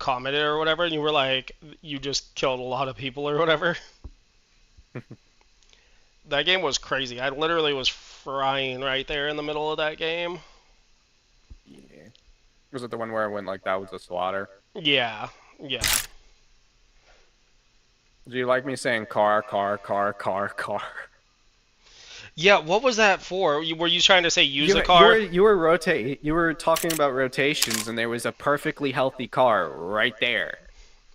commented or whatever, and you were like, you just killed a lot of people or whatever. That game was crazy. I literally was frying right there in the middle of that game. Yeah. Was it the one where I went like that was a slaughter? Yeah, yeah. Do you like me saying car, car, car, car, car? Yeah, what was that for? Were you trying to say use a You were car? you were talking about rotations, and there was a perfectly healthy car right there.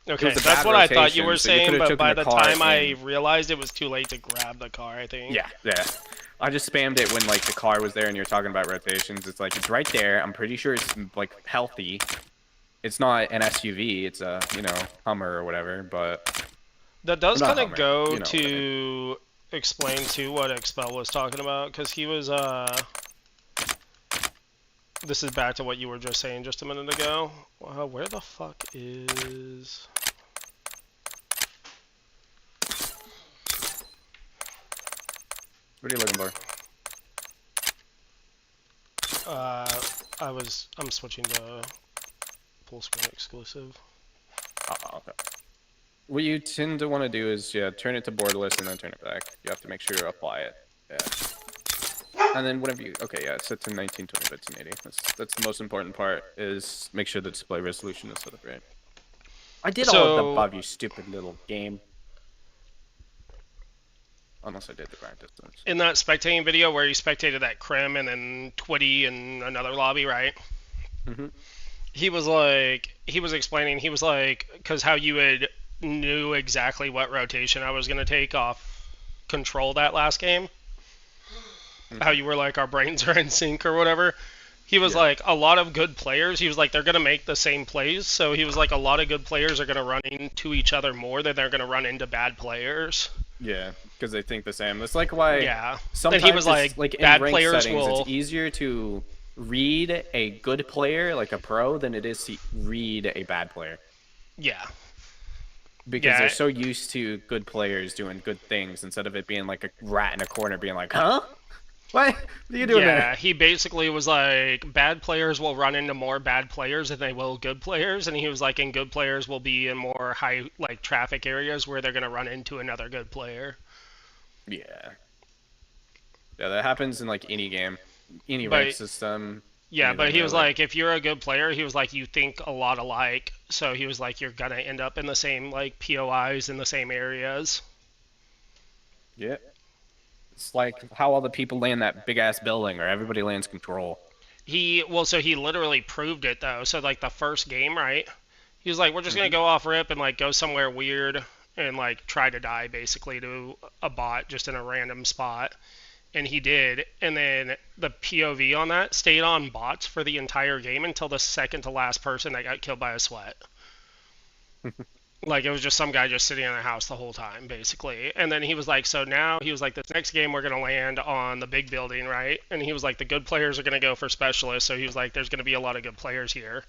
It Okay, was a that's bad what I thought you rotation, were so you could saying, have but taken by the the car time I in. realized it was too late to grab the car, I think. Yeah, yeah. I just spammed it when like the car was there and you're talking about rotations. It's like it's right there. I'm pretty sure it's like healthy. It's not an SUV. It's a Hummer or whatever. But That does not kind of Hummer. go You know what I mean. to explain to what Expel was talking about, because he was this is back to what you were just saying just a minute ago. Where the fuck is... What are you looking for? I'm switching to full screen exclusive. Oh, okay. What you tend to want to do is turn it to borderless and then turn it back. You have to make sure you apply it. Yeah. And then whatever you it's set to 1920 by 1080. That's the most important part is make sure the display resolution is set up right. I did all of the above, you stupid little game. Unless I did the grind distance. In that spectating video where you spectated that Crim and then Twitty and another lobby, right? Mm-hmm. He was explaining, he was like, because how you had knew exactly what rotation I was going to take off control that last game. How you were like, our brains are in sync or whatever. He was like, a lot of good players, he was like, they're going to make the same plays. So he was like, a lot of good players are going to run into each other more than they're going to run into bad players. Yeah, because they think the same. That's like why sometimes and he was like in bad ranked players settings, will... it's easier to read a good player, like a pro, than it is to read a bad player. Yeah. Because they're so used to good players doing good things instead of it being like a rat in a corner being like, huh? What are you doing there? Yeah, he basically was like, bad players will run into more bad players than they will good players, and he was like, and good players will be in more high, like, traffic areas where they're going to run into another good player. Yeah. Yeah, that happens in, like, any game, any rank system. Yeah, but he was like, if you're a good player, he was like, you think a lot alike, so he was like, you're going to end up in the same, like, POIs in the same areas. Yeah. It's like how all the people land that big-ass building, or everybody lands control. So he literally proved it, though. So, like, the first game, right? He was like, we're just going to go off rip and, like, go somewhere weird and, like, try to die, basically, to a bot just in a random spot. And he did. And then the POV on that stayed on bots for the entire game until the second to last person that got killed by a sweat. Like, it was just some guy just sitting in a house the whole time, basically. And then he was like, so now, he was like, this next game we're going to land on the big building, right? And he was like, the good players are going to go for specialists. So he was like, there's going to be a lot of good players here.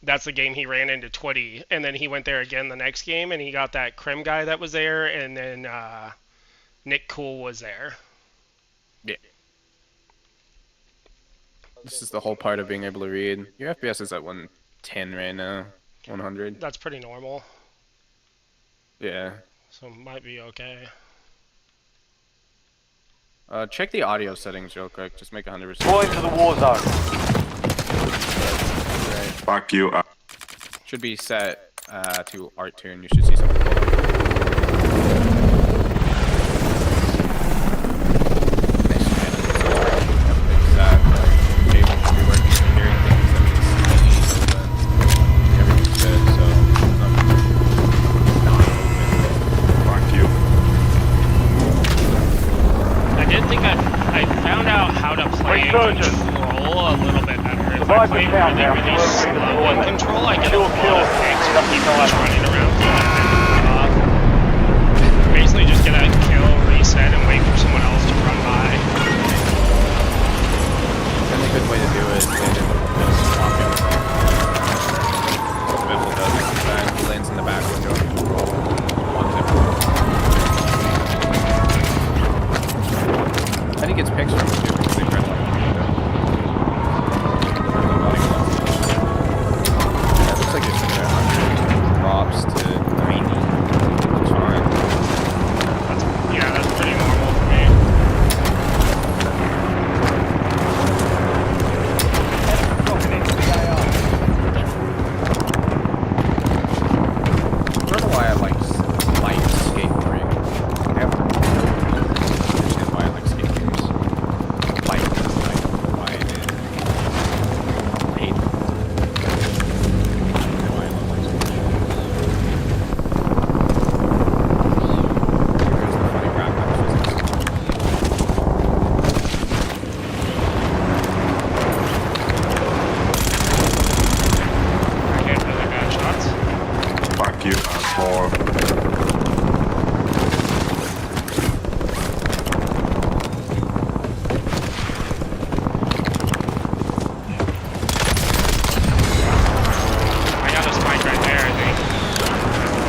That's the game he ran into Twitty. And then he went there again the next game, and he got that Crim guy that was there, and then Nick Cool was there. Yeah. This is the whole part of being able to read. Your FPS is at 110 right now. 100. That's pretty normal. Yeah. So it might be okay. Check the audio settings real quick. Just make 100%. Going to the war zone. Fuck you. Should be set to art tune. You should see something. Control a little bit better. If I play really, really slow in control, I get a lot of picks from people just running around. Basically just get a kill, reset, and wait for someone else to run by. And a good way to do it is land in just walking. Most people does it. He lands in the back window. I think it's picks from it too. Looks like it's drops to 90. It's fine. Yeah, that's pretty normal for me. Dropping into the AR. I don't know why I like skateboarding. I have no understand why I like skateboarders. Like, I don't know why I did. I hate them. I don't know why I love them so much. There's the funny rap about physics. I hit really bad shots. Fuck you, asshole. I got a spike right there, I think.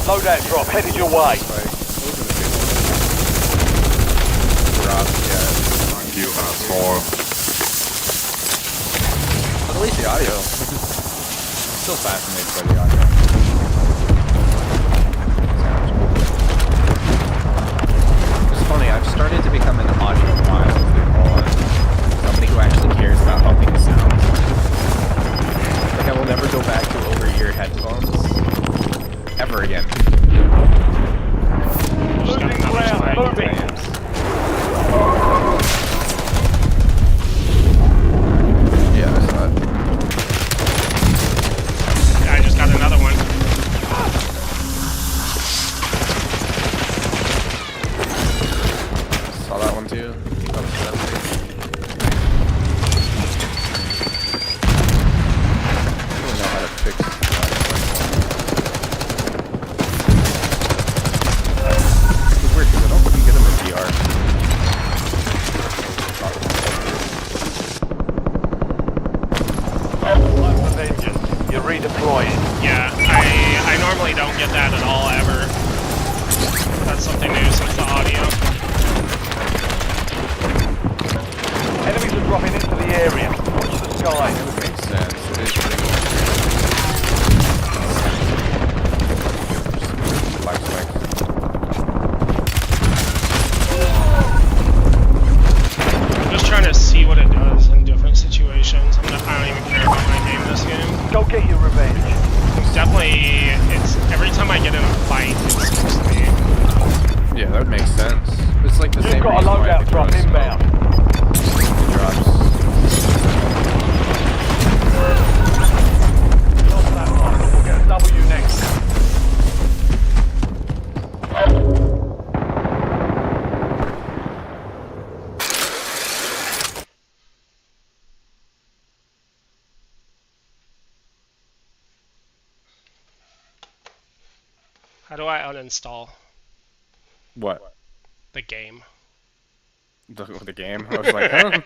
Loadout drop headed your way. Like, those are the good ones. Drops, yeah. Fuck you, asshole. But at least the audio. Still fascinated by the audio. Sounds cool. It's funny, I've started to become an audiophile, as they call it. Somebody who actually cares about how things sound. Like, I will never go back to over-ear headphones. Ever again. Just got Moving another ground, spike. moving. Yeah, I saw it. I just got another one. Saw that one too. That was devastating. I don't really know how to fix that. It's weird because I don't think you get them in VR. Time for vengeance. You're redeploying. Yeah, I normally don't get that at all, ever. That's something new since the audio. Enemies are dropping into the area. Watch the sky. It would make sense. It is pretty much. Black spikes. I'm just trying to see what it does in different situations. I don't even care about my game this game. Go get your revenge. Definitely, it's every time I get in a fight, it seems to be. Yeah, that would make sense. It's like the You've same got a reason why loadout they drop throw inbound. smoke. Drops. Not that one. We'll get a W next. How do I uninstall What? the game? The game? I was like, huh?